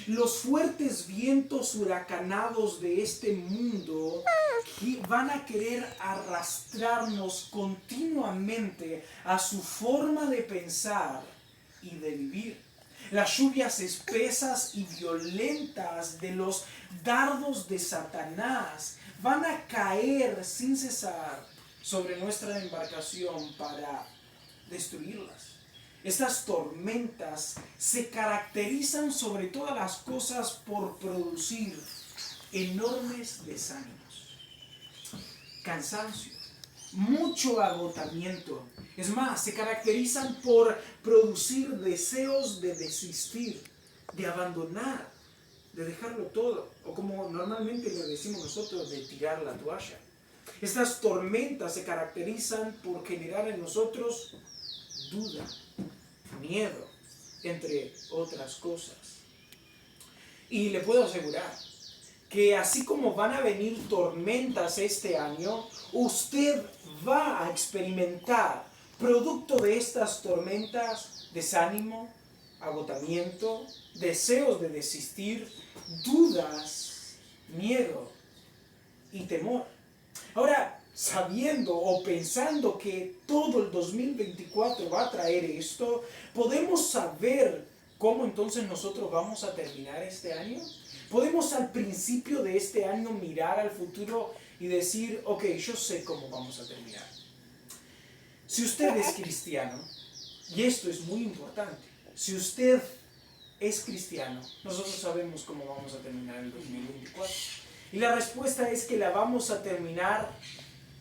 Los fuertes vientos huracanados de este mundo van a querer arrastrarnos continuamente a su forma de pensar y de vivir. Las lluvias espesas y violentas de los dardos de Satanás van a caer sin cesar sobre nuestra embarcación para destruirlas. Estas tormentas se caracterizan sobre todas las cosas por producir enormes desánimos, cansancio, mucho agotamiento. Es más, se caracterizan por producir deseos de desistir, de abandonar, de dejarlo todo, o como normalmente le decimos nosotros, de tirar la toalla. Estas tormentas se caracterizan por generar en nosotros duda, miedo, entre otras cosas. Y le puedo asegurar que así como van a venir tormentas este año, usted va a experimentar, producto de estas tormentas, desánimo, agotamiento, deseos de desistir, dudas, miedo y temor. Ahora, sabiendo o pensando que todo el 2024 va a traer esto, ¿podemos saber cómo entonces nosotros vamos a terminar este año? ¿Podemos al principio de este año mirar al futuro y decir, ok, yo sé cómo vamos a terminar? Si usted es cristiano, y esto es muy importante, si usted es cristiano, nosotros sabemos cómo vamos a terminar el 2024. Y la respuesta es que la vamos a terminar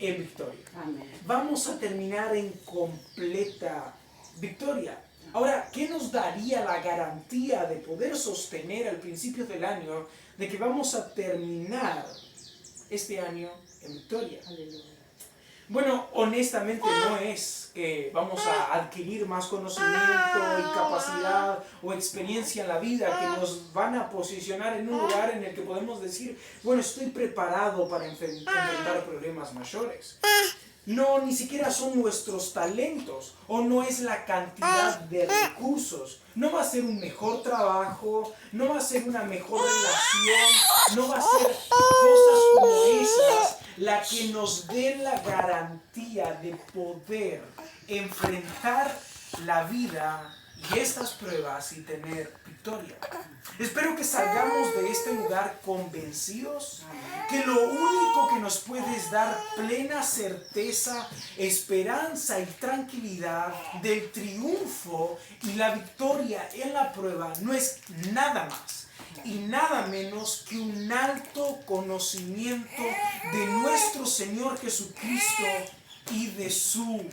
en victoria. Amén. Vamos a terminar en completa victoria. Ahora, ¿qué nos daría la garantía de poder sostener al principio del año de que vamos a terminar este año en victoria? Aleluya. Bueno, honestamente no es que vamos a adquirir más conocimiento y capacidad o experiencia en la vida que nos van a posicionar en un lugar en el que podemos decir, bueno, estoy preparado para enfrentar problemas mayores. No, ni siquiera son nuestros talentos o no es la cantidad de recursos. No va a ser un mejor trabajo, no va a ser una mejor relación, no va a ser cosas como esas la que nos dé la garantía de poder enfrentar la vida y estas pruebas y tener victoria. Espero que salgamos de este lugar convencidos que lo único que nos puede es dar plena certeza, esperanza y tranquilidad del triunfo y la victoria en la prueba no es nada más y nada menos que un alto conocimiento de nuestro Señor Jesucristo y de su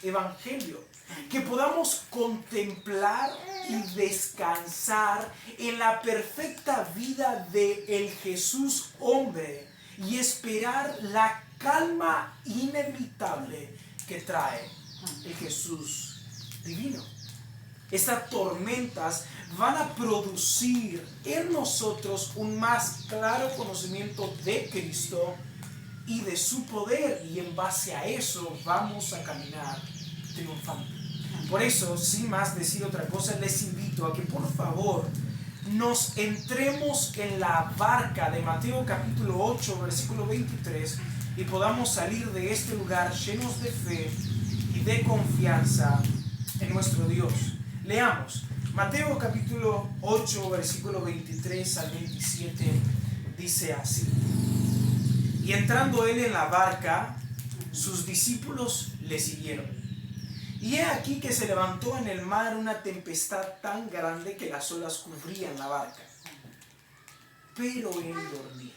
Evangelio. Que podamos contemplar y descansar en la perfecta vida de el Jesús hombre y esperar la calma inevitable que trae el Jesús divino. Estas tormentas van a producir en nosotros un más claro conocimiento de Cristo y de su poder, y en base a eso vamos a caminar triunfando. Por eso, sin más decir otra cosa, les invito a que por favor nos entremos en la barca de Mateo capítulo 8, versículo 23 y podamos salir de este lugar llenos de fe y de confianza en nuestro Dios. Leamos. Mateo capítulo 8, versículo 23 al 27 dice así. Y entrando él en la barca, sus discípulos le siguieron. Y he aquí que se levantó en el mar una tempestad tan grande que las olas cubrían la barca. Pero él dormía.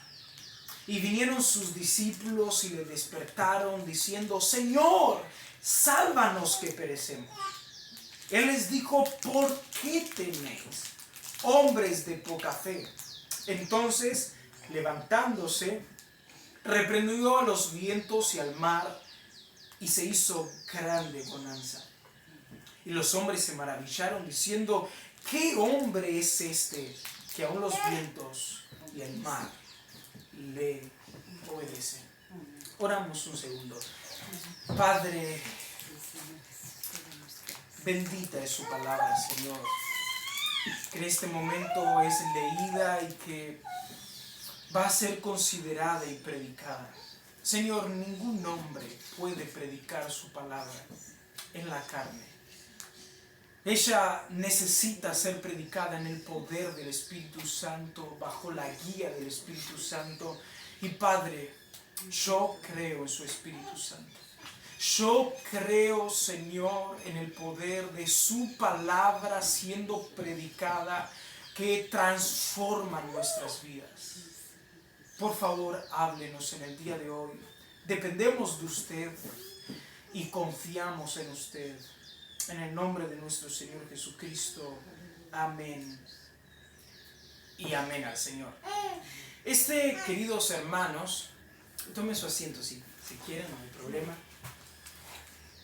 Y vinieron sus discípulos y le despertaron diciendo, Señor, sálvanos que perecemos. Él les dijo, ¿por qué teméis, hombres de poca fe? Entonces, levantándose, reprendió a los vientos y al mar, y se hizo grande bonanza. Y los hombres se maravillaron diciendo, ¿qué hombre es este que aun los vientos y el mar le obedecen? Oramos un segundo. Padre, bendita es su palabra, Señor. que en este momento es leída y que va a ser considerada y predicada. Señor, ningún hombre puede predicar su palabra en la carne. Ella necesita ser predicada en el poder del Espíritu Santo, bajo la guía del Espíritu Santo. Y Padre, yo creo en su Espíritu Santo. Yo creo, Señor, en el poder de su palabra siendo predicada, que transforma nuestras vidas. Por favor, háblenos en el día de hoy. Dependemos de usted y confiamos en usted. En el nombre de nuestro Señor Jesucristo. Amén. Y amén al Señor. Queridos hermanos, tomen su asiento si quieren, no hay problema.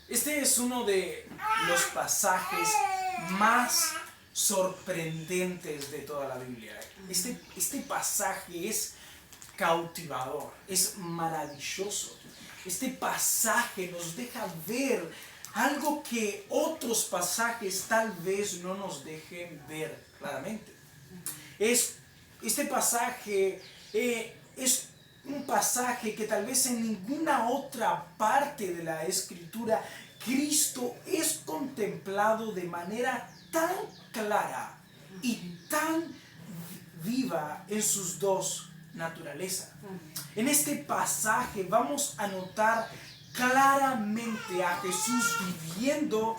Este es uno de los pasajes más sorprendentes de toda la Biblia. Este pasaje es cautivador, es maravilloso. Este pasaje nos deja ver algo que otros pasajes tal vez no nos dejen ver claramente. Este pasaje es un pasaje que tal vez en ninguna otra parte de la Escritura Cristo es contemplado de manera tan clara y tan viva en sus dos naturalezas. En este pasaje vamos a notar claramente a Jesús viviendo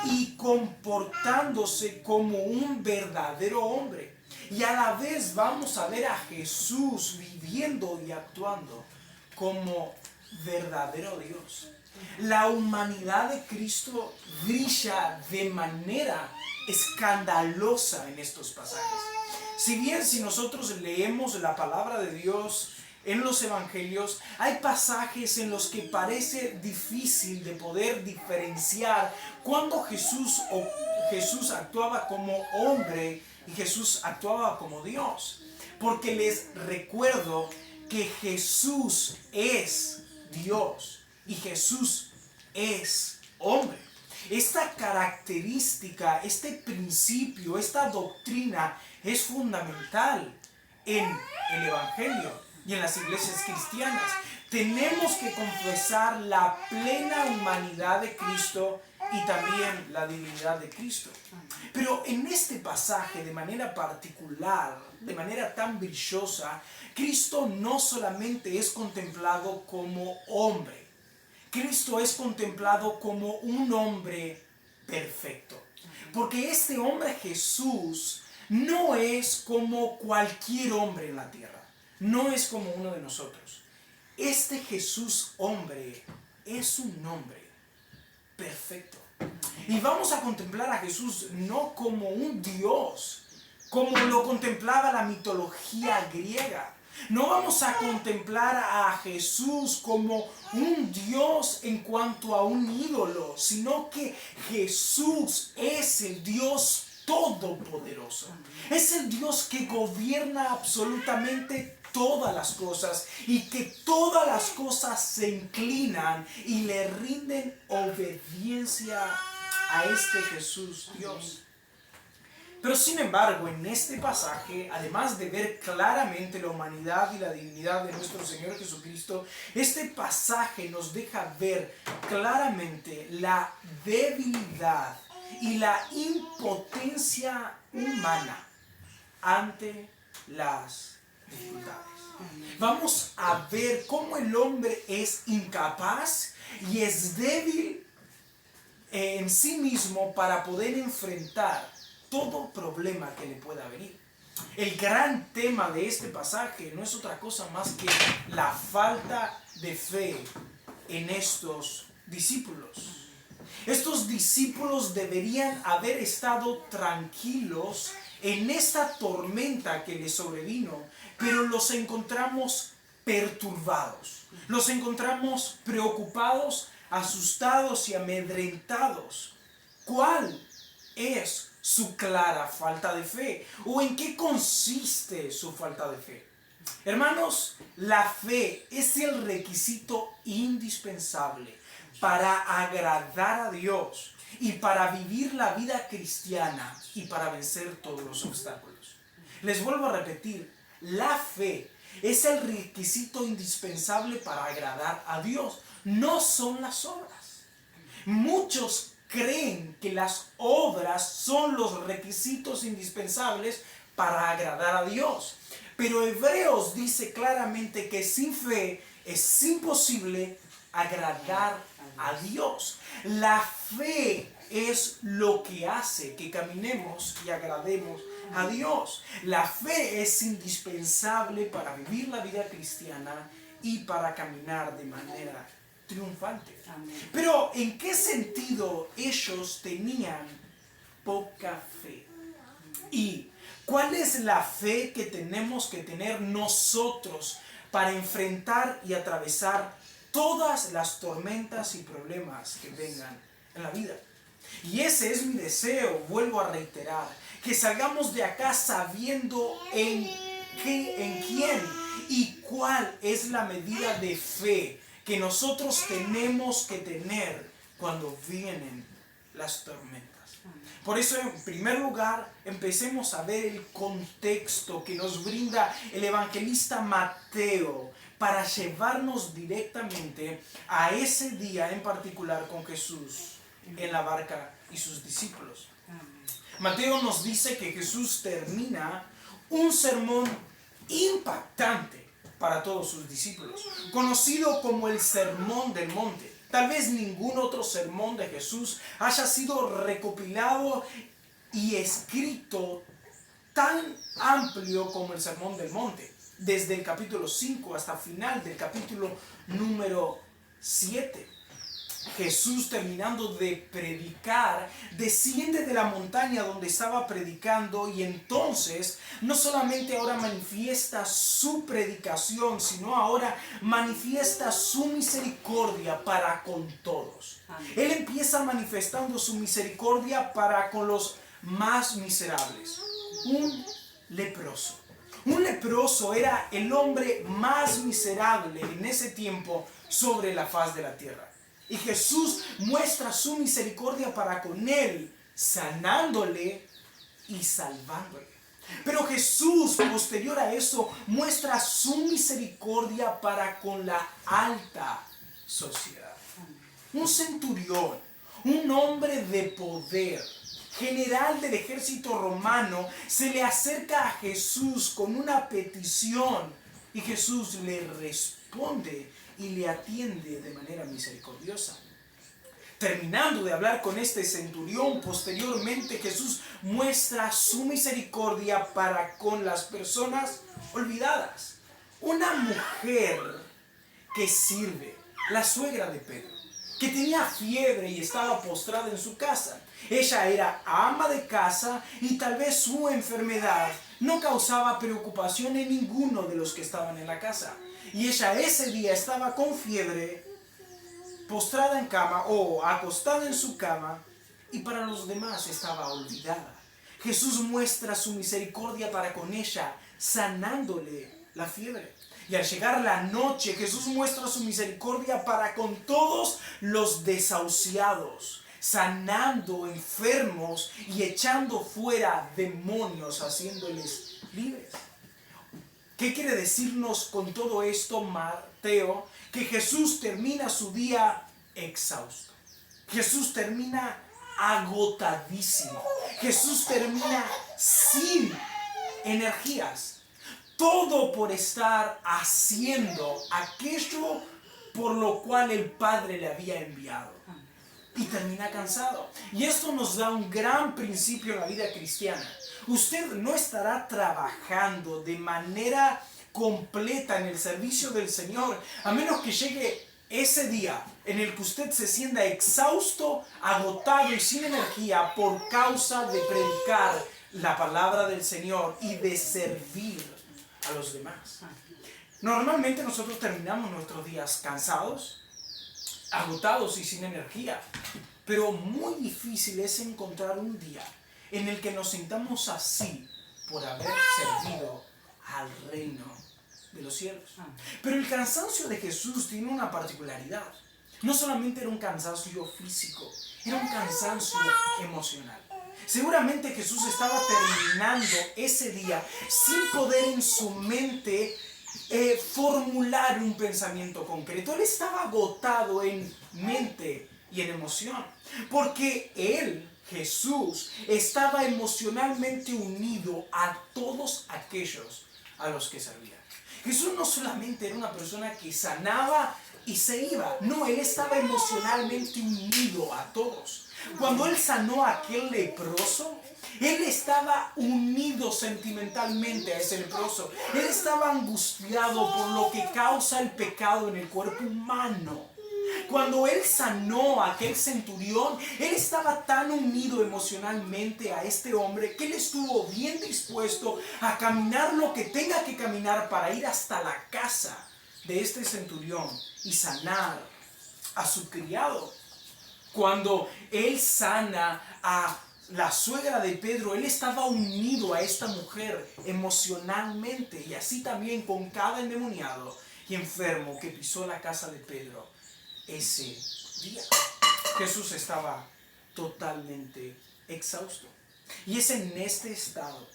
y comportándose como un verdadero hombre. Y a la vez vamos a ver a Jesús viviendo y actuando como verdadero Dios. La humanidad de Cristo brilla de manera escandalosa en estos pasajes. Si bien si nosotros leemos la palabra de Dios en los evangelios, hay pasajes en los que parece difícil de poder diferenciar cuando Jesús actuaba como hombre y Jesús actuaba como Dios. Porque les recuerdo que Jesús es Dios y Jesús es hombre. Esta característica, este principio, esta doctrina es fundamental en el evangelio y en las iglesias cristianas. Tenemos que confesar la plena humanidad de Cristo y también la divinidad de Cristo. Pero en este pasaje, de manera particular, de manera tan brillosa, Cristo no solamente es contemplado como hombre, Cristo es contemplado como un hombre perfecto. Porque este hombre Jesús no es como cualquier hombre en la tierra. No es como uno de nosotros. Este Jesús hombre es un hombre perfecto. Y vamos a contemplar a Jesús no como un Dios, como lo contemplaba la mitología griega. No vamos a contemplar a Jesús como un Dios en cuanto a un ídolo, sino que Jesús es el Dios todopoderoso. Es el Dios que gobierna absolutamente todas las cosas y que todas las cosas se inclinan y le rinden obediencia a este Jesús Dios. Pero sin embargo, en este pasaje, además de ver claramente la humanidad y la divinidad de nuestro Señor Jesucristo, este pasaje nos deja ver claramente la debilidad y la impotencia humana ante las dificultades. Vamos a ver cómo el hombre es incapaz y es débil en sí mismo para poder enfrentar todo problema que le pueda venir. El gran tema de este pasaje no es otra cosa más que la falta de fe en estos discípulos. Estos discípulos deberían haber estado tranquilos en esta tormenta que les sobrevino, pero los encontramos perturbados, los encontramos preocupados, asustados y amedrentados. ¿Cuál es su clara falta de fe? ¿O en qué consiste su falta de fe? Hermanos, la fe es el requisito indispensable para agradar a Dios y para vivir la vida cristiana y para vencer todos los obstáculos. Les vuelvo a repetir, la fe es el requisito indispensable para agradar a Dios, no son las obras. Muchos creen que las obras son los requisitos indispensables para agradar a Dios. Pero Hebreos dice claramente que sin fe es imposible agradar a Dios. La fe es lo que hace que caminemos y agrademos a Dios. La fe es indispensable para vivir la vida cristiana y para caminar de manera triunfante. Amén. Pero ¿en qué sentido ellos tenían poca fe? ¿Y cuál es la fe que tenemos que tener nosotros para enfrentar y atravesar todas las tormentas y problemas que vengan en la vida? Y ese es mi deseo, vuelvo a reiterar, que salgamos de acá sabiendo en quién y cuál es la medida de fe que nosotros tenemos que tener cuando vienen las tormentas. Por eso, en primer lugar, empecemos a ver el contexto que nos brinda el evangelista Mateo para llevarnos directamente a ese día en particular con Jesús en la barca y sus discípulos. Mateo nos dice que Jesús termina un sermón impactante para todos sus discípulos, conocido como el Sermón del Monte. Tal vez ningún otro sermón de Jesús haya sido recopilado y escrito tan amplio como el Sermón del Monte, desde el capítulo 5 hasta el final del capítulo número 7. Jesús, terminando de predicar, desciende de la montaña donde estaba predicando y entonces no solamente ahora manifiesta su predicación, sino ahora manifiesta su misericordia para con todos. Amén. Él empieza manifestando su misericordia para con los más miserables. Un leproso. Un leproso era el hombre más miserable en ese tiempo sobre la faz de la tierra. Y Jesús muestra su misericordia para con él, sanándole y salvándole. Pero Jesús, posterior a eso, muestra su misericordia para con la alta sociedad. Un centurión, un hombre de poder, general del ejército romano, se le acerca a Jesús con una petición y Jesús le responde y le atiende de manera misericordiosa. Terminando de hablar con este centurión, posteriormente Jesús muestra su misericordia para con las personas olvidadas. Una mujer que sirve, la suegra de Pedro, que tenía fiebre y estaba postrada en su casa. Ella era ama de casa y tal vez su enfermedad no causaba preocupación en ninguno de los que estaban en la casa. Y ella ese día estaba con fiebre, postrada en cama o acostada en su cama, y para los demás estaba olvidada. Jesús muestra su misericordia para con ella, sanándole la fiebre. Y al llegar la noche, Jesús muestra su misericordia para con todos los desahuciados, sanando enfermos y echando fuera demonios, haciéndoles libres. ¿Qué quiere decirnos con todo esto Mateo? Que Jesús termina su día exhausto. Jesús termina agotadísimo. Jesús termina sin energías. Todo por estar haciendo aquello por lo cual el Padre le había enviado. Y termina cansado. Y esto nos da un gran principio en la vida cristiana. Usted no estará trabajando de manera completa en el servicio del Señor a menos que llegue ese día en el que usted se sienta exhausto, agotado y sin energía por causa de predicar la palabra del Señor y de servir a los demás. Normalmente nosotros terminamos nuestros días cansados, agotados y sin energía, pero muy difícil es encontrar un día en el que nos sintamos así por haber servido al reino de los cielos. Pero el cansancio de Jesús tiene una particularidad. no solamente era un cansancio físico, era un cansancio emocional. Seguramente Jesús estaba terminando ese día sin poder en su mente formular un pensamiento concreto. Él estaba agotado en mente y en emoción, porque él, Jesús, estaba emocionalmente unido a todos aquellos a los que servía. Jesús no solamente era una persona que sanaba y se iba, no, él estaba emocionalmente unido a todos. Cuando él sanó a aquel leproso, él estaba unido sentimentalmente a ese leproso. Él estaba angustiado por lo que causa el pecado en el cuerpo humano. Cuando él sanó a aquel centurión, él estaba tan unido emocionalmente a este hombre que él estuvo bien dispuesto a caminar lo que tenga que caminar para ir hasta la casa de este centurión y sanar a su criado. Cuando él sana a la suegra de Pedro, él estaba unido a esta mujer emocionalmente, y así también con cada endemoniado y enfermo que pisó la casa de Pedro ese día. Jesús estaba totalmente exhausto, y es en este estado,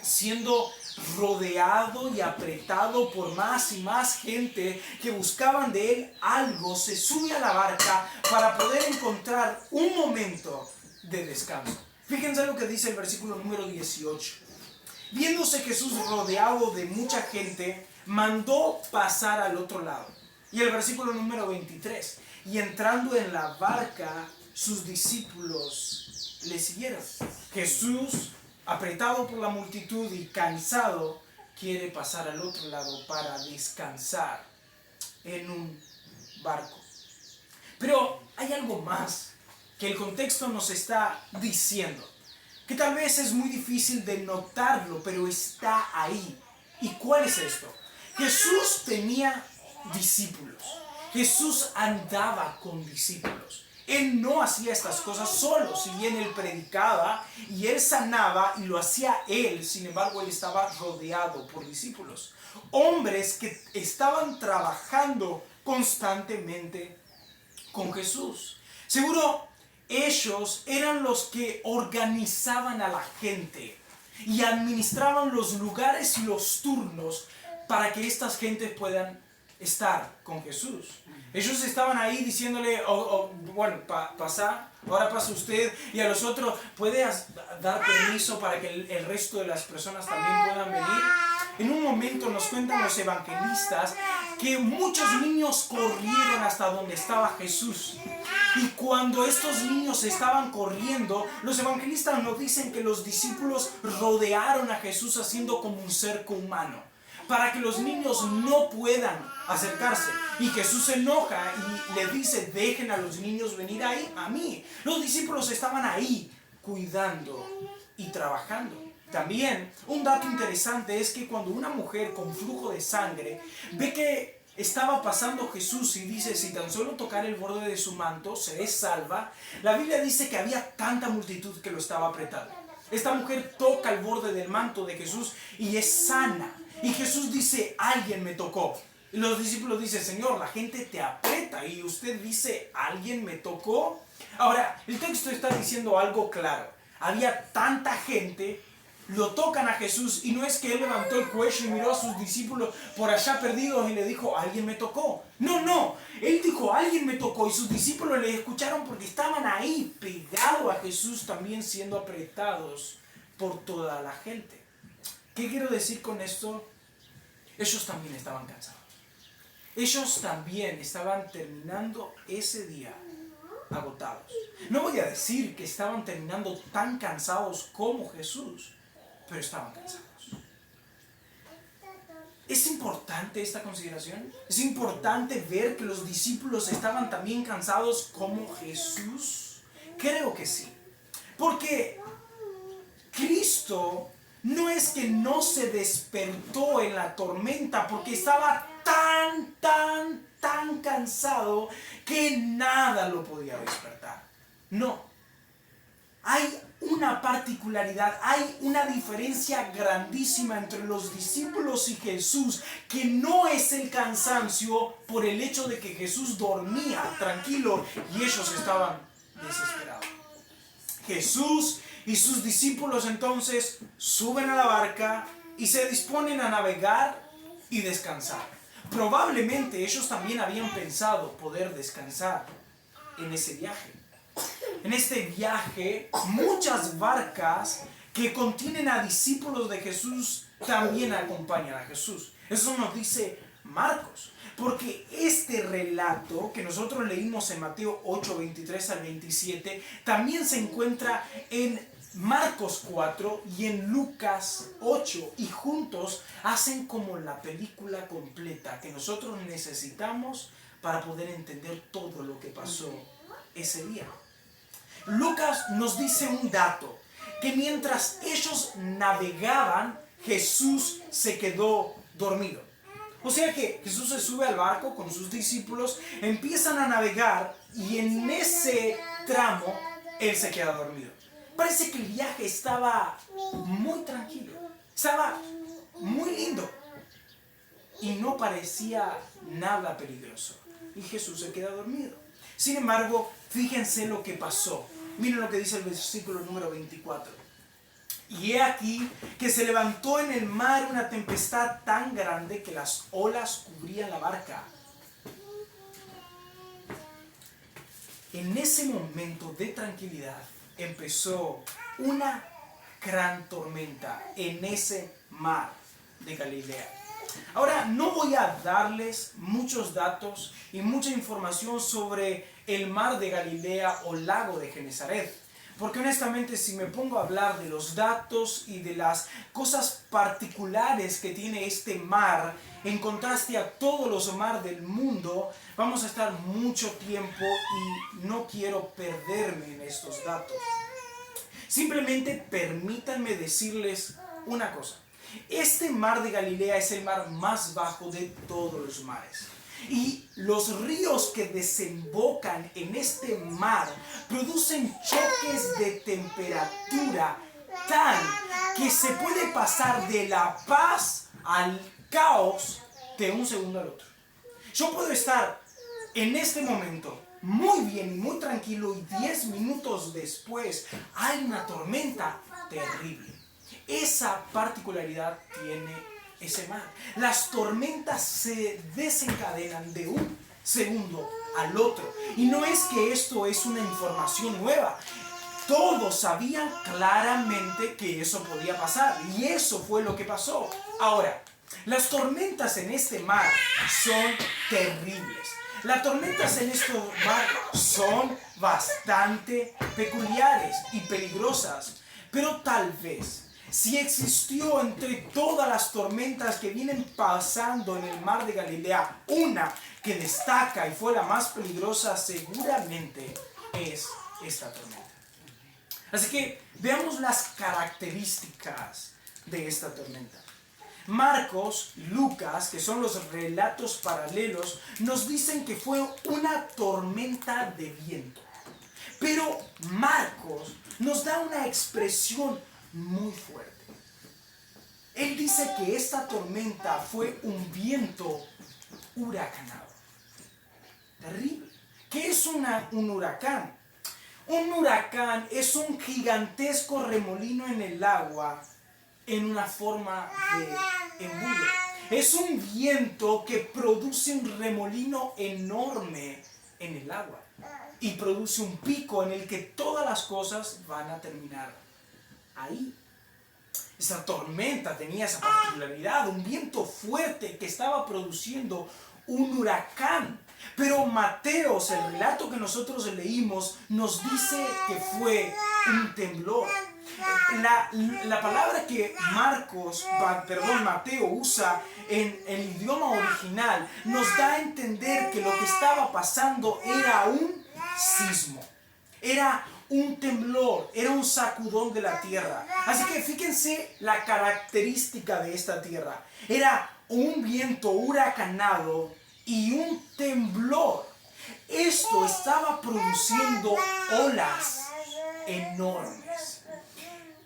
siendo rodeado y apretado por más y más gente que buscaban de él algo, se sube a la barca para poder encontrar un momento de descanso. Fíjense lo que dice el versículo número 18. Viéndose Jesús rodeado de mucha gente, mandó pasar al otro lado. Y el versículo número 23. Y entrando en la barca, sus discípulos le siguieron. Jesús, apretado por la multitud y cansado, quiere pasar al otro lado para descansar en un barco. Pero hay algo más que el contexto nos está diciendo, que tal vez es muy difícil de notarlo, pero está ahí. ¿Y cuál es esto? Jesús tenía discípulos. Jesús andaba con discípulos. Él no hacía estas cosas solo, si bien él predicaba y él sanaba y lo hacía él, sin embargo él estaba rodeado por discípulos. Hombres que estaban trabajando constantemente con Jesús. Seguro ellos eran los que organizaban a la gente y administraban los lugares y los turnos para que estas gentes puedan estar con Jesús. Ellos estaban ahí diciéndole, bueno, pasa, ahora pasa usted, y a los otros, ¿puede dar permiso para que el resto de las personas también puedan venir? En un momento nos cuentan los evangelistas que muchos niños corrieron hasta donde estaba Jesús. Y cuando estos niños estaban corriendo, los evangelistas nos dicen que los discípulos rodearon a Jesús haciendo como un cerco humano, para que los niños no puedan acercarse. Y Jesús se enoja y le dice, dejen a los niños venir ahí a mí. Los discípulos estaban ahí cuidando y trabajando. También un dato interesante es que cuando una mujer con flujo de sangre ve que estaba pasando Jesús y dice, si tan solo tocar el borde de su manto seré salva, la Biblia dice que había tanta multitud que lo estaba apretando. Esta mujer toca el borde del manto de Jesús y es sana. Y Jesús dice, alguien me tocó. Y los discípulos dicen, Señor, la gente te aprieta. Y usted dice, ¿alguien me tocó? Ahora, el texto está diciendo algo claro. Había tanta gente, lo tocan a Jesús, y no es que él levantó el cuello y miró a sus discípulos por allá perdidos y le dijo, ¿alguien me tocó? No. Él dijo, alguien me tocó, y sus discípulos le escucharon porque estaban ahí pegados a Jesús, también siendo apretados por toda la gente. ¿Qué quiero decir con esto? Ellos también estaban cansados. Ellos también estaban terminando ese día agotados. No voy a decir que estaban terminando tan cansados como Jesús, pero estaban cansados. ¿Es importante esta consideración? ¿Es importante ver que los discípulos estaban también cansados como Jesús? Creo que sí. Porque Cristo no es que no se despertó en la tormenta, porque estaba tan cansado que nada lo podía despertar. No. Hay una particularidad, hay una diferencia grandísima entre los discípulos y Jesús, que no es el cansancio por el hecho de que Jesús dormía tranquilo y ellos estaban desesperados. Jesús y sus discípulos entonces suben a la barca y se disponen a navegar y descansar. Probablemente ellos también habían pensado poder descansar en ese viaje. En este viaje, muchas barcas que contienen a discípulos de Jesús también acompañan a Jesús. Eso nos dice Marcos. Porque este relato que nosotros leímos en Mateo 8, 23 al 27, también se encuentra en Marcos 4 y en Lucas 8. Y juntos hacen como la película completa que nosotros necesitamos para poder entender todo lo que pasó ese día. Lucas nos dice un dato, que mientras ellos navegaban, Jesús se quedó dormido. O sea que Jesús se sube al barco con sus discípulos, empiezan a navegar y en ese tramo Él se queda dormido. Parece que el viaje estaba muy tranquilo, estaba muy lindo y no parecía nada peligroso. Y Jesús se queda dormido. Sin embargo, fíjense lo que pasó. Miren lo que dice el versículo número 24. Y he aquí que se levantó en el mar una tempestad tan grande que las olas cubrían la barca. En ese momento de tranquilidad empezó una gran tormenta en ese mar de Galilea. Ahora, no voy a darles muchos datos y mucha información sobre el mar de Galilea o lago de Genesaret. Porque honestamente, si me pongo a hablar de los datos y de las cosas particulares que tiene este mar, en contraste a todos los mares del mundo, vamos a estar mucho tiempo y no quiero perderme en estos datos. Simplemente permítanme decirles una cosa. Este mar de Galilea es el mar más bajo de todos los mares. Y los ríos que desembocan en este mar producen choques de temperatura tal que se puede pasar de la paz al caos de un segundo al otro. Yo puedo estar en este momento muy bien, muy tranquilo y 10 minutos después hay una tormenta terrible. Esa particularidad tiene ese mar. Las tormentas se desencadenan de un segundo al otro. Y no es que esto es una información nueva. Todos sabían claramente que eso podía pasar. Y eso fue lo que pasó. Ahora, las tormentas en este mar son terribles. Las tormentas en este mar son bastante peculiares y peligrosas. Pero tal vez, si existió entre todas las tormentas que vienen pasando en el mar de Galilea, una que destaca y fue la más peligrosa, seguramente es esta tormenta. Así que veamos las características de esta tormenta. Marcos y Lucas, que son los relatos paralelos, nos dicen que fue una tormenta de viento. Pero Marcos nos da una expresión muy fuerte. Él dice que esta tormenta fue un viento huracanado. Terrible. ¿Qué es un huracán? Un huracán es un gigantesco remolino en el agua en una forma de embudo. Es un viento que produce un remolino enorme en el agua y produce un pico en el que todas las cosas van a terminar ahí. Esa tormenta tenía esa particularidad, un viento fuerte que estaba produciendo un huracán. Pero Mateos, el relato que nosotros leímos, nos dice que fue un temblor. La palabra que Mateo usa en el idioma original nos da a entender que lo que estaba pasando era un sismo. Era un temblor, era un sacudón de la tierra. Así que fíjense la característica de esta tierra. Era un viento huracanado y un temblor. Esto estaba produciendo olas enormes.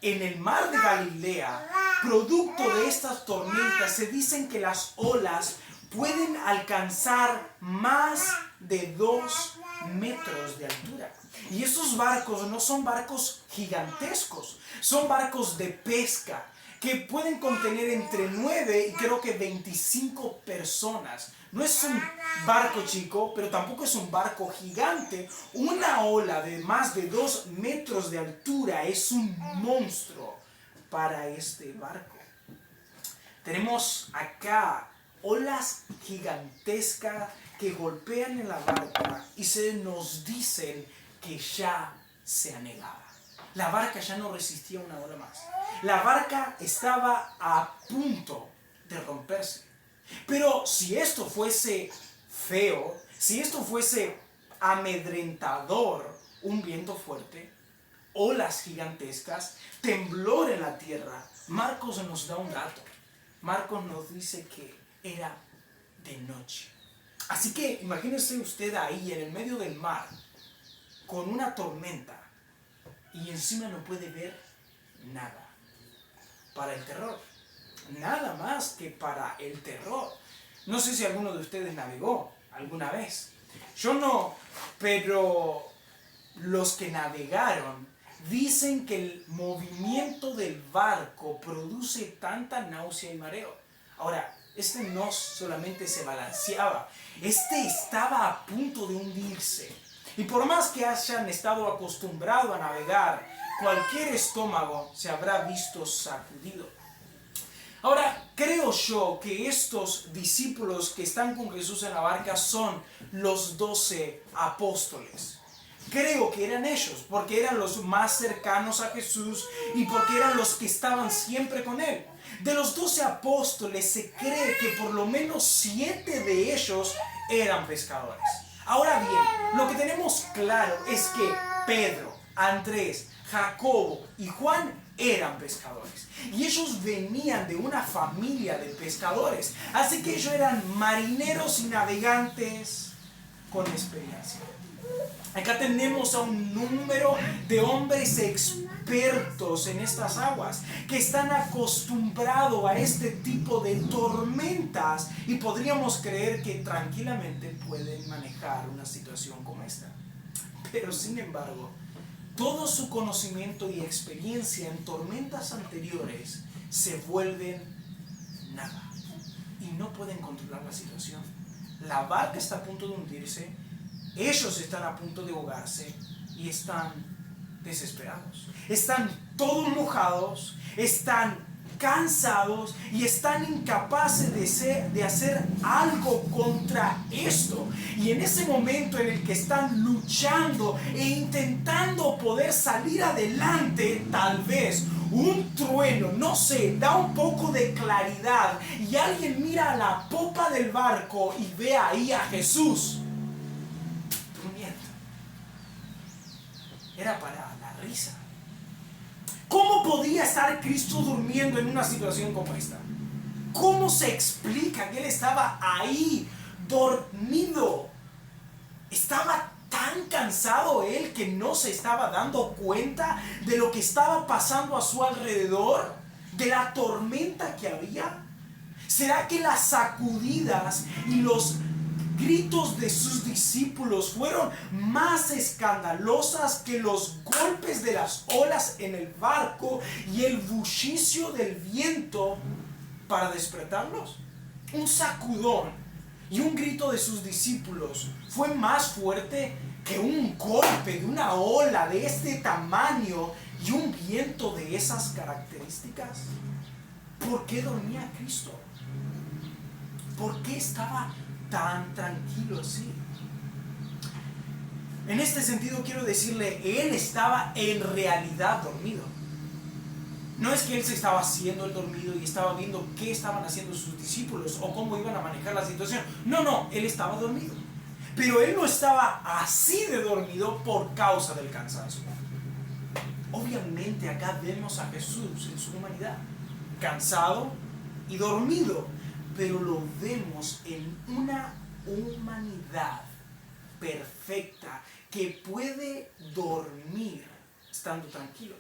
en el mar de Galilea, producto de estas tormentas, se dicen que las olas pueden alcanzar más de 2 metros de altura. Y esos barcos no son barcos gigantescos, son barcos de pesca que pueden contener entre 9 y creo que 25 personas. No es un barco chico, pero tampoco es un barco gigante. Una ola de más de 2 metros de altura es un monstruo para este barco. Tenemos acá olas gigantescas que golpean en la barca y se nos dicen que ya se anegaba. La barca ya no resistía una ola más. La barca estaba a punto de romperse. Pero si esto fuese feo, si esto fuese amedrentador, un viento fuerte, olas gigantescas, temblor en la tierra, Marcos nos da un dato. Marcos nos dice que era de noche. Así que imagínese usted ahí en el medio del mar, con una tormenta, y encima no puede ver nada. Para el terror. Nada más que para el terror. No sé si alguno de ustedes navegó alguna vez. Yo no, pero los que navegaron dicen que el movimiento del barco produce tanta náusea y mareo. Ahora, este no solamente se balanceaba, este estaba a punto de hundirse. Y por más que hayan estado acostumbrados a navegar, cualquier estómago se habrá visto sacudido. Ahora, creo yo que estos discípulos que están con Jesús en la barca son los 12 apóstoles. Creo que eran ellos, porque eran los más cercanos a Jesús y porque eran los que estaban siempre con él. De los 12 apóstoles se cree que por lo menos 7 de ellos eran pescadores. Ahora bien, lo que tenemos claro es que Pedro, Andrés, Jacobo y Juan eran pescadores. Y ellos venían de una familia de pescadores. Así que ellos eran marineros y navegantes con experiencia. Acá tenemos a un número de hombres expertos en estas aguas que están acostumbrados a este tipo de tormentas y podríamos creer que tranquilamente pueden manejar una situación como esta. Pero sin embargo, todo su conocimiento y experiencia en tormentas anteriores se vuelven nada y no pueden controlar la situación. La barca está a punto de hundirse, ellos están a punto de ahogarse y están desesperados. Están todos mojados, están cansados y están incapaces de hacer algo contra esto. Y en ese momento en el que están luchando e intentando poder salir adelante, tal vez un trueno, no sé, da un poco de claridad y alguien mira a la popa del barco y ve ahí a Jesús durmiendo. Era para la risa. ¿Cómo podía estar Cristo durmiendo en una situación como esta? ¿Cómo se explica que Él estaba ahí, dormido? Estaba tan cansado Él que no se estaba dando cuenta de lo que estaba pasando a su alrededor, de la tormenta que había. ¿Será que las sacudidas y los gritos de sus discípulos fueron más escandalosas que los golpes de las olas en el barco y el bullicio del viento para despertarlos? Un sacudón y un grito de sus discípulos fue más fuerte que un golpe de una ola de este tamaño y un viento de esas características. ¿Por qué dormía Cristo? ¿Por qué estaba tan tranquilo así? En este sentido quiero decirle, Él estaba en realidad dormido. No es que Él se estaba haciendo el dormido y estaba viendo qué estaban haciendo sus discípulos o cómo iban a manejar la situación. No, Él estaba dormido. Pero Él no estaba así de dormido por causa del cansancio. Obviamente acá vemos a Jesús en su humanidad, cansado y dormido, pero lo vemos en una humanidad perfecta que puede dormir estando tranquilo.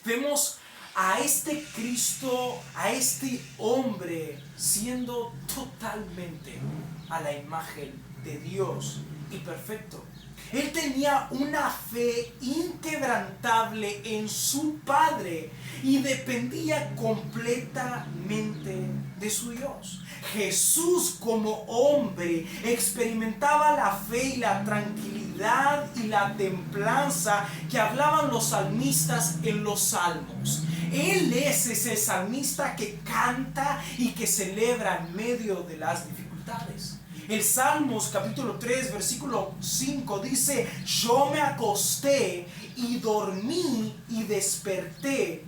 Vemos a este Cristo, a este hombre siendo totalmente a la imagen de Dios y perfecto. Él tenía una fe inquebrantable en su Padre y dependía completamente de su Dios. Jesús como hombre experimentaba la fe y la tranquilidad y la templanza que hablaban los salmistas en los salmos. Él es ese salmista que canta y que celebra en medio de las dificultades. El Salmos capítulo 3 versículo 5 dice: yo me acosté y dormí y desperté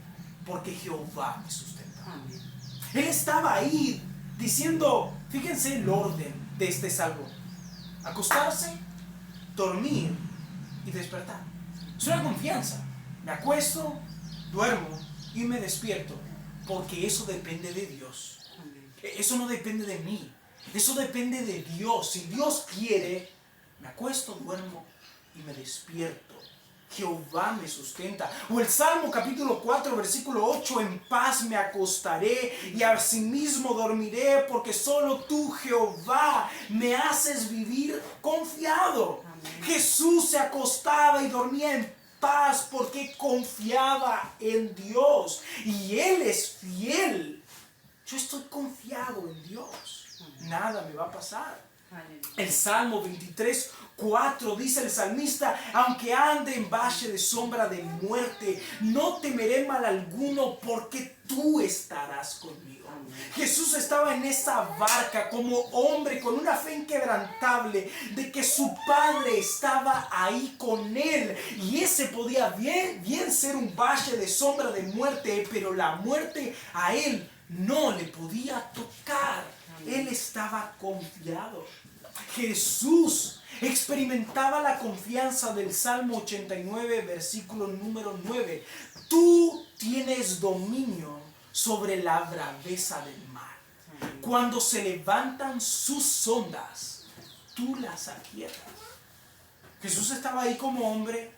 porque Jehová me sustenta. Él estaba ahí diciendo, fíjense el orden de este salmo: acostarse, dormir y despertar. Es una confianza. Me acuesto, duermo y me despierto porque eso depende de Dios. Eso no depende de mí. Eso depende de Dios. Si Dios quiere, me acuesto, duermo y me despierto. Jehová me sustenta. O el Salmo capítulo 4 versículo 8: en paz me acostaré y asimismo dormiré, porque solo tú, Jehová, me haces vivir confiado. Amén. Jesús se acostaba y dormía en paz porque confiaba en Dios y Él es fiel. Yo estoy confiado en Dios. Nada me va a pasar. El Salmo 23, 4 dice el salmista: aunque ande en valle de sombra de muerte, no temeré mal alguno, porque tú estarás conmigo. Jesús estaba en esa barca como hombre con una fe inquebrantable de que su Padre estaba ahí con él, y ese podía bien ser un valle de sombra de muerte, pero la muerte a él no le podía tocar. Él estaba confiado. Jesús experimentaba la confianza del Salmo 89, versículo número 9. Tú tienes dominio sobre la braveza del mar. Cuando se levantan sus ondas, tú las aquietas. Jesús estaba ahí como hombre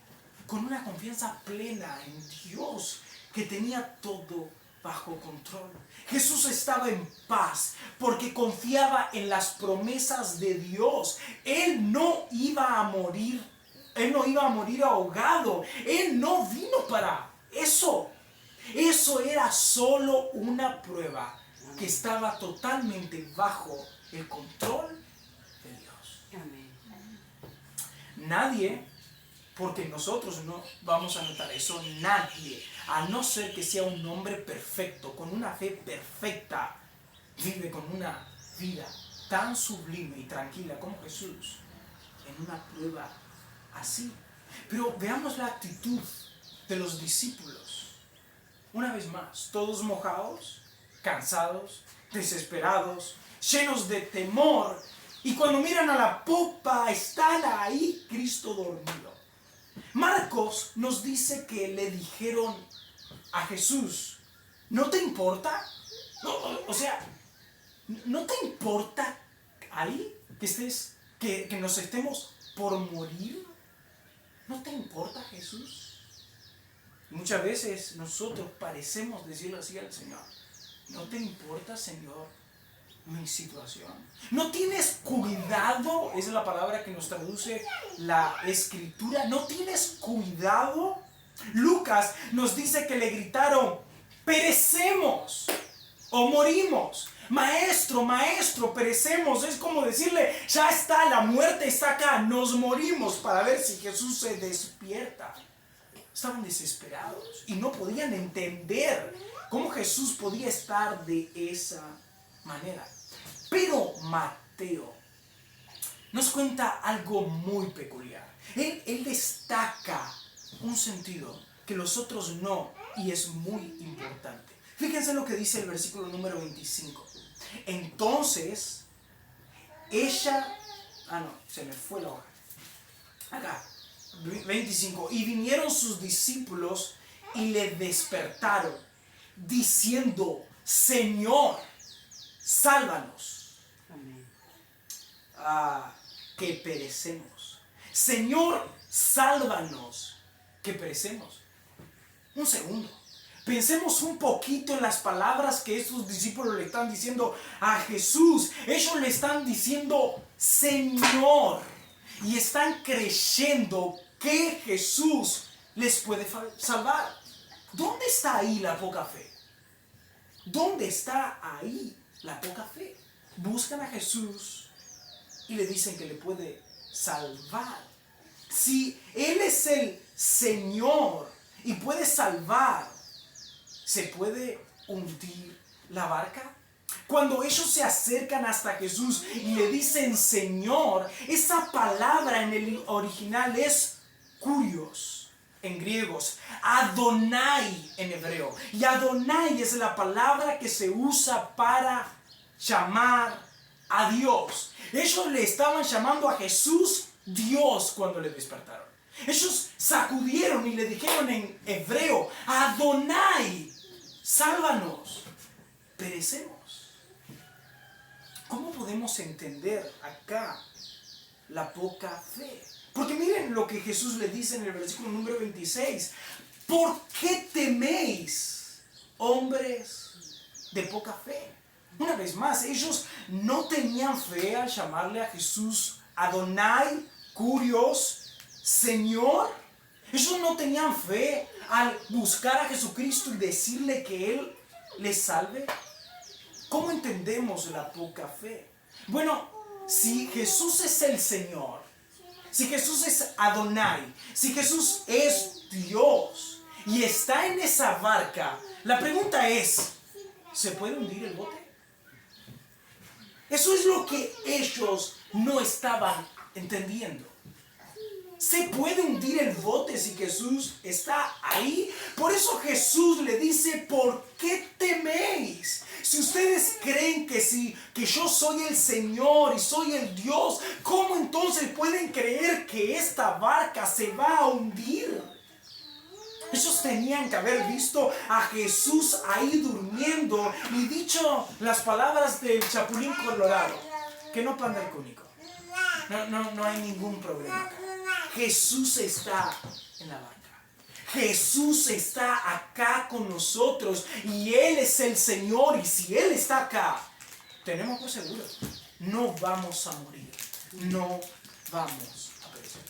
con una confianza plena en Dios, que tenía todo bajo control. Jesús estaba en paz porque confiaba en las promesas de Dios. Él no iba a morir. Él no iba a morir ahogado. Él no vino para eso. Eso era solo una prueba que estaba totalmente bajo el control de Dios. Amén. Nadie, porque nosotros no vamos a notar eso, nadie, a no ser que sea un hombre perfecto, con una fe perfecta, vive con una vida tan sublime y tranquila como Jesús, en una prueba así. Pero veamos la actitud de los discípulos. Una vez más, todos mojados, cansados, desesperados, llenos de temor, y cuando miran a la popa, están ahí Cristo dormido. Marcos nos dice que le dijeron a Jesús: ¿no te importa? No, o sea, ¿no te importa ahí que nos estemos por morir? ¿No te importa, Jesús? Muchas veces nosotros parecemos decirle así al Señor: ¿no te importa, Señor, mi situación? ¿No tienes cuidado? Esa es la palabra que nos traduce la Escritura. ¿No tienes cuidado? Lucas nos dice que le gritaron: perecemos o morimos. Maestro, maestro, perecemos. Es como decirle: ya está, la muerte está acá, nos morimos, para ver si Jesús se despierta. Estaban desesperados y no podían entender cómo Jesús podía estar de esa manera. Pero Mateo nos cuenta algo muy peculiar. Él destaca un sentido que los otros no, y es muy importante. Fíjense lo que dice el versículo número 25. Entonces, ella... se me fue la hoja. Acá, 25. Y vinieron sus discípulos y le despertaron, diciendo: Señor, sálvanos. Amén. Que perecemos. Señor, sálvanos, que perecemos. Un segundo. Pensemos un poquito en las palabras que estos discípulos le están diciendo a Jesús. Ellos le están diciendo Señor. Y están creyendo que Jesús les puede salvar. ¿Dónde está ahí la poca fe? ¿Dónde está ahí la poca fe? Buscan a Jesús y le dicen que le puede salvar. Si Él es el Señor y puede salvar, ¿se puede hundir la barca? Cuando ellos se acercan hasta Jesús y le dicen Señor, esa palabra en el original es kurios en griegos, Adonai en hebreo. Y Adonai es la palabra que se usa para llamar a Dios. Ellos le estaban llamando a Jesús Dios cuando le despertaron. Ellos sacudieron y le dijeron en hebreo, Adonai, sálvanos, perecemos. ¿Cómo podemos entender acá la poca fe? Porque miren lo que Jesús le dice en el versículo número 26. ¿Por qué teméis, hombres de poca fe? Una vez más, ellos no tenían fe al llamarle a Jesús Adonai, kurios, Señor. Ellos no tenían fe al buscar a Jesucristo y decirle que Él les salve. ¿Cómo entendemos la poca fe? Bueno, si Jesús es el Señor, si Jesús es Adonai, si Jesús es Dios y está en esa barca, la pregunta es, ¿se puede hundir el bote? Eso es lo que ellos no estaban entendiendo. ¿Se puede hundir el bote si Jesús está ahí? Por eso Jesús le dice, ¿por qué teméis? Si ustedes creen que yo soy el Señor y soy el Dios, ¿cómo entonces pueden creer que esta barca se va a hundir? Ellos tenían que haber visto a Jesús ahí durmiendo y dicho las palabras del Chapulín Colorado, que no panda el cúnico. No hay ningún problema acá. Jesús está en la barca. Jesús está acá con nosotros y Él es el Señor. Y si Él está acá, tenemos por seguro, no vamos a morir, no vamos a perecer.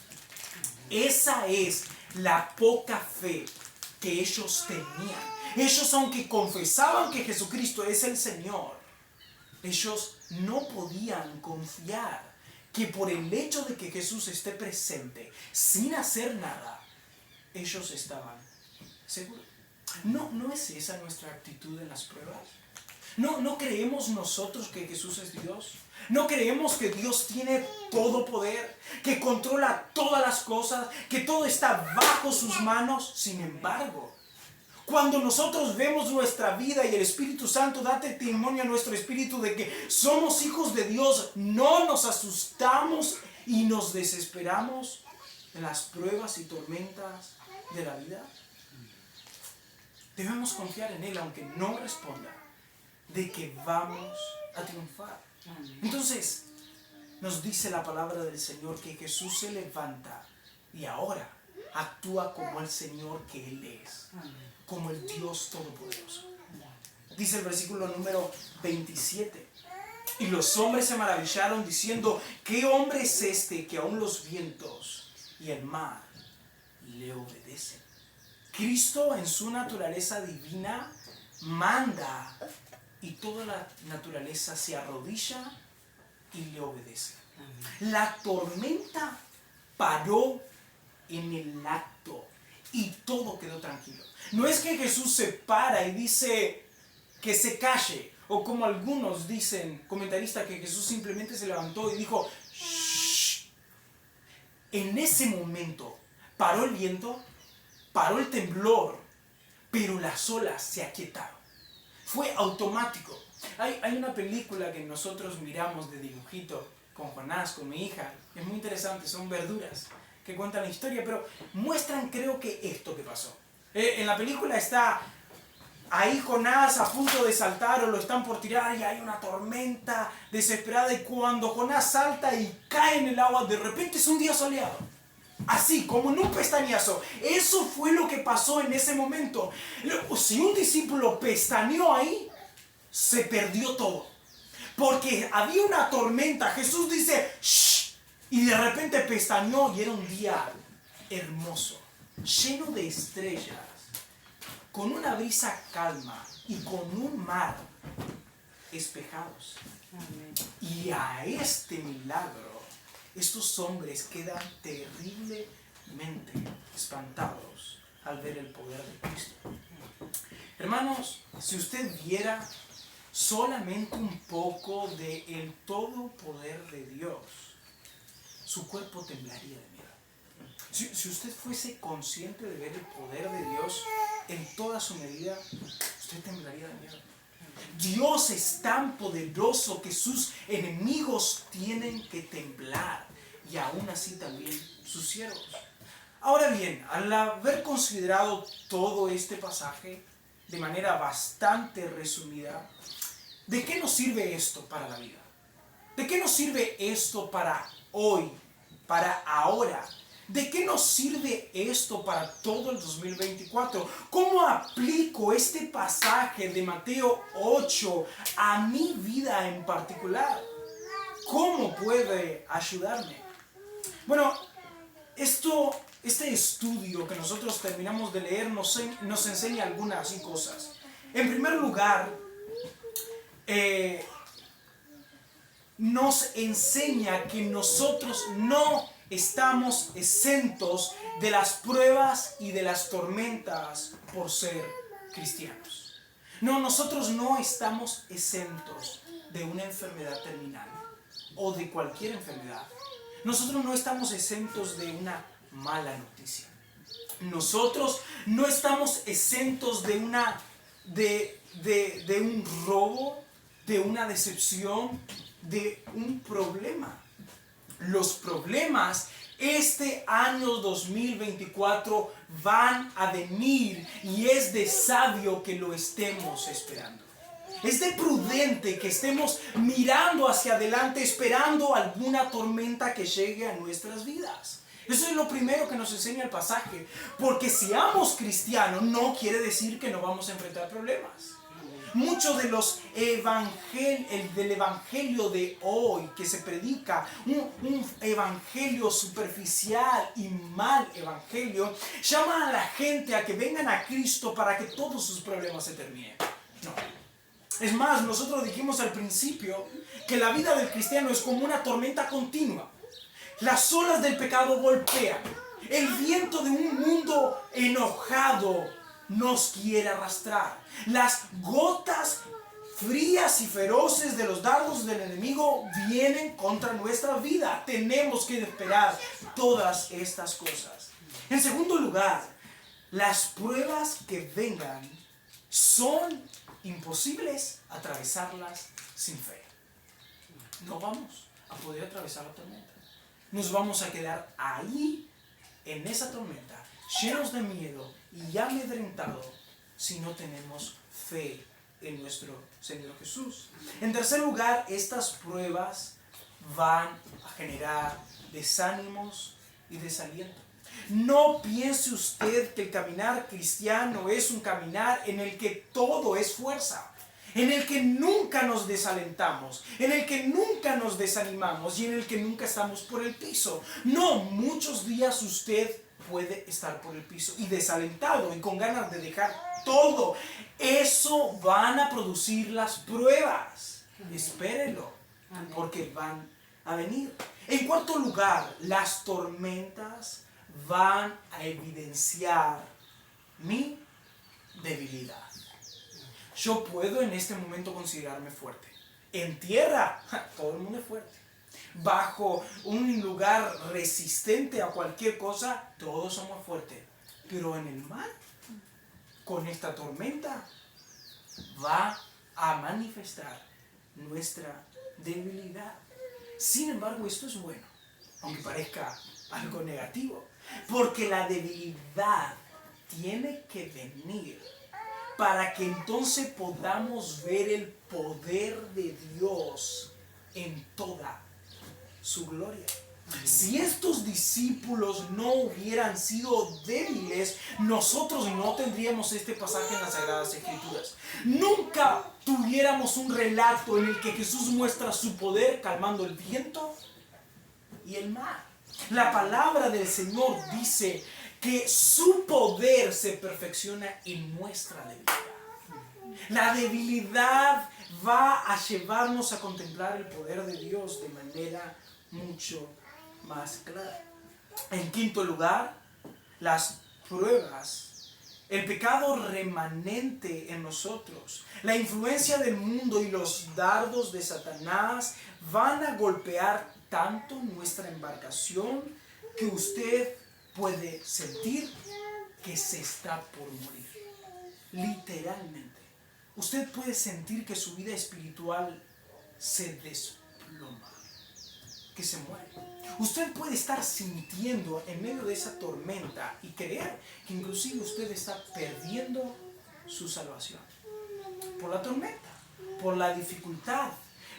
Esa es la poca fe que ellos tenían. Ellos, aunque confesaban que Jesucristo es el Señor, ellos no podían confiar que por el hecho de que Jesús esté presente sin hacer nada, ellos estaban seguros. ¿No es esa nuestra actitud en las pruebas? ¿No creemos nosotros que Jesús es Dios? ¿No creemos que Dios tiene todo poder, que controla todas las cosas, que todo está bajo sus manos? Sin embargo, cuando nosotros vemos nuestra vida y el Espíritu Santo da testimonio a nuestro espíritu de que somos hijos de Dios, no nos asustamos y nos desesperamos en las pruebas y tormentas de la vida. Debemos confiar en Él aunque no responda, de que vamos a triunfar. Entonces, nos dice la palabra del Señor que Jesús se levanta y ahora actúa como el Señor que Él es, como el Dios Todopoderoso. Dice el versículo número 27. Y los hombres se maravillaron diciendo, ¿qué hombre es este que aún los vientos y el mar le obedecen? Cristo en su naturaleza divina manda y toda la naturaleza se arrodilla y le obedece. La tormenta paró en el acto y todo quedó tranquilo. No es que Jesús se para y dice que se calle, o como algunos dicen, comentaristas, que Jesús simplemente se levantó y dijo shh. En ese momento paró el viento, paró el temblor, pero las olas se aquietaron. Fue automático. Hay una película que nosotros miramos de dibujito con Jonás, con mi hija. Es muy interesante, son verduras que cuentan la historia, pero muestran, creo que esto que pasó. En la película está ahí Jonás a punto de saltar o lo están por tirar y hay una tormenta desesperada y cuando Jonás salta y cae en el agua, de repente es un día soleado. Así, como en un pestañazo. Eso fue lo que pasó en ese momento. Si un discípulo pestañeó ahí, se perdió todo. Porque había una tormenta. Jesús dice, ¡shh! Y de repente pestañeó y era un día hermoso, lleno de estrellas, con una brisa calma y con un mar espejados. Amén. Y a este milagro, estos hombres quedan terriblemente espantados al ver el poder de Cristo. Hermanos, si usted viera solamente un poco del todo poder de Dios, su cuerpo temblaría de miedo. Si usted fuese consciente de ver el poder de Dios en toda su medida, usted temblaría de miedo. Dios es tan poderoso que sus enemigos tienen que temblar, y aún así también sus siervos. Ahora bien, al haber considerado todo este pasaje de manera bastante resumida, ¿de qué nos sirve esto para la vida? ¿De qué nos sirve esto para hoy, para ahora? ¿De qué nos sirve esto para todo el 2024? ¿Cómo aplico este pasaje de Mateo 8 a mi vida en particular? ¿Cómo puede ayudarme? Bueno, este estudio que nosotros terminamos de leer nos enseña algunas cosas. En primer lugar, nos enseña que nosotros no estamos exentos de las pruebas y de las tormentas por ser cristianos. No, nosotros no estamos exentos de una enfermedad terminal o de cualquier enfermedad. Nosotros no estamos exentos de una mala noticia. Nosotros no estamos exentos de un robo, de una decepción, de un problema. Los problemas este año 2024 van a venir, y es de sabio que lo estemos esperando. Es de prudente que estemos mirando hacia adelante, esperando alguna tormenta que llegue a nuestras vidas. Eso es lo primero que nos enseña el pasaje. Porque seamos cristianos no quiere decir que no vamos a enfrentar problemas. Mucho de del evangelio de hoy que se predica, un evangelio superficial y mal evangelio, llama a la gente a que vengan a Cristo para que todos sus problemas se terminen. No. Es más, nosotros dijimos al principio que la vida del cristiano es como una tormenta continua. Las olas del pecado golpean. El viento de un mundo enojado nos quiere arrastrar. Las gotas frías y feroces de los dardos del enemigo vienen contra nuestra vida. Tenemos que esperar todas estas cosas. En segundo lugar, las pruebas que vengan son imposibles atravesarlas sin fe. No vamos a poder atravesar la tormenta. Nos vamos a quedar ahí en esa tormenta, llenos de miedo y amedrentados, si no tenemos fe en nuestro Señor Jesús. En tercer lugar, estas pruebas van a generar desánimos y desaliento. No piense usted que el caminar cristiano es un caminar en el que todo es fuerza, en el que nunca nos desalentamos, en el que nunca nos desanimamos y en el que nunca estamos por el piso. No, muchos días usted puede estar por el piso y desalentado y con ganas de dejar todo. Eso van a producir las pruebas. Espérelo, porque van a venir. En cuarto lugar, las tormentas van a evidenciar mi debilidad. Yo puedo en este momento considerarme fuerte. En tierra, todo el mundo es fuerte. Bajo un lugar resistente a cualquier cosa, todos somos fuertes. Pero en el mar, con esta tormenta, va a manifestar nuestra debilidad. Sin embargo, esto es bueno, aunque parezca algo negativo, porque la debilidad tiene que venir para que entonces podamos ver el poder de Dios en toda su gloria. Si estos discípulos no hubieran sido débiles, nosotros no tendríamos este pasaje en las Sagradas Escrituras. Nunca tuviéramos un relato en el que Jesús muestra su poder calmando el viento y el mar. La palabra del Señor dice que su poder se perfecciona en nuestra debilidad. La debilidad va a llevarnos a contemplar el poder de Dios de manera mucho más clara. En quinto lugar, las pruebas, el pecado remanente en nosotros, la influencia del mundo y los dardos de Satanás van a golpear tanto nuestra embarcación que usted puede sentir que se está por morir. Literalmente. Usted puede sentir que su vida espiritual se desploma, que se muere. Usted puede estar sintiendo en medio de esa tormenta y creer que inclusive usted está perdiendo su salvación. Por la tormenta, por la dificultad.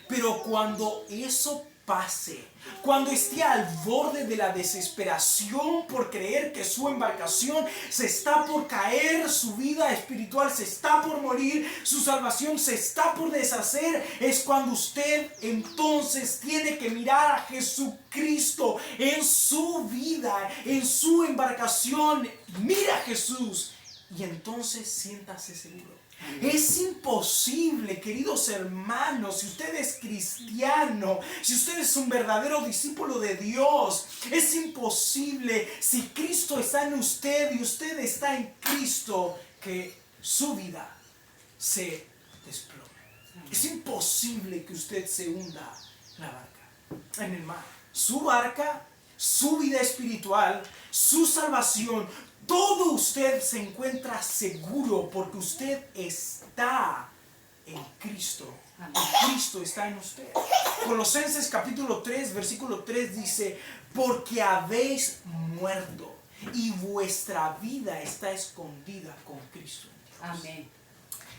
Pero cuando eso pase, cuando esté al borde de la desesperación por creer que su embarcación se está por caer, su vida espiritual se está por morir, su salvación se está por deshacer, es cuando usted entonces tiene que mirar a Jesucristo en su vida, en su embarcación. Mira a Jesús y entonces siéntase seguro. Es imposible, queridos hermanos, si usted es cristiano, si usted es un verdadero discípulo de Dios, es imposible, si Cristo está en usted y usted está en Cristo, que su vida se desplome. Es imposible que usted se hunda la barca, en el mar. Su barca, su vida espiritual, su salvación, todo usted se encuentra seguro porque usted está en Cristo. Y Cristo está en usted. Colosenses capítulo 3, versículo 3 dice: porque habéis muerto y vuestra vida está escondida con Cristo en Dios. Amén.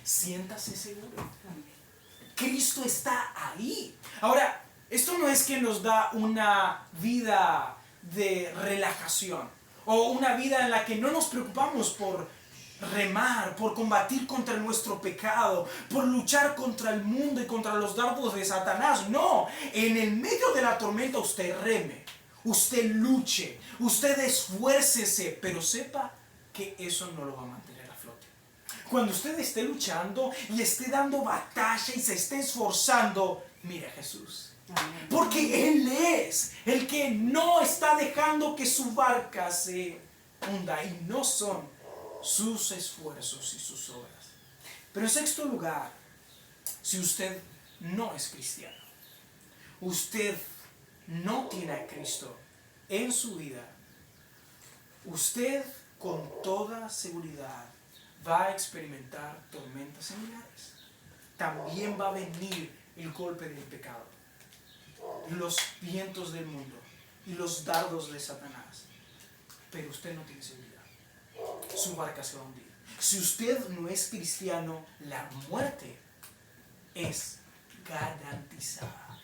Siéntase seguro. Amén. Cristo está ahí. Ahora, esto no es que nos da una vida de relajación o una vida en la que no nos preocupamos por remar, por combatir contra nuestro pecado, por luchar contra el mundo y contra los dardos de Satanás. No, en el medio de la tormenta usted reme, usted luche, usted esfuércese, pero sepa que eso no lo va a mantener a flote. Cuando usted esté luchando y esté dando batalla y se esté esforzando, mire a Jesús. Porque Él es el que no está dejando que su barca se hunda, y no son sus esfuerzos y sus obras. Pero en sexto lugar, si usted no es cristiano, usted no tiene a Cristo en su vida, usted con toda seguridad va a experimentar tormentas similares. También va a venir el golpe del pecado, los vientos del mundo y los dardos de Satanás. Pero usted no tiene seguridad. Su barca se va a hundir. Si usted no es cristiano, la muerte es garantizada.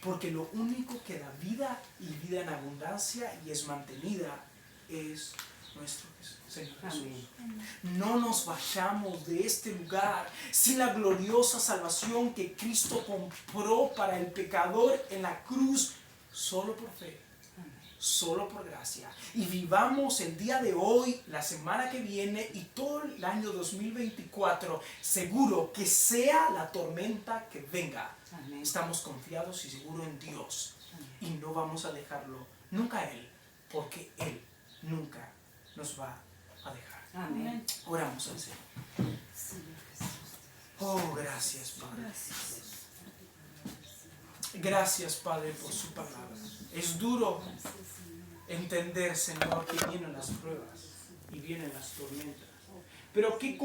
Porque lo único que da vida y vida en abundancia y es mantenida es nuestro Señor Jesús. No nos vayamos de este lugar sin la gloriosa salvación que Cristo compró para el pecador en la cruz, solo por fe, solo por gracia. Y vivamos el día de hoy, la semana que viene y todo el año 2024 seguro que sea la tormenta que venga. Amén. Estamos confiados y seguros en Dios. Amén. Y no vamos a dejarlo nunca a Él, porque Él nunca nos va a dejar. Amén. Oramos al Señor. Oh, gracias, Padre. Gracias, Padre, por su palabra. Es duro entender, Señor, que vienen las pruebas y vienen las tormentas. Pero qué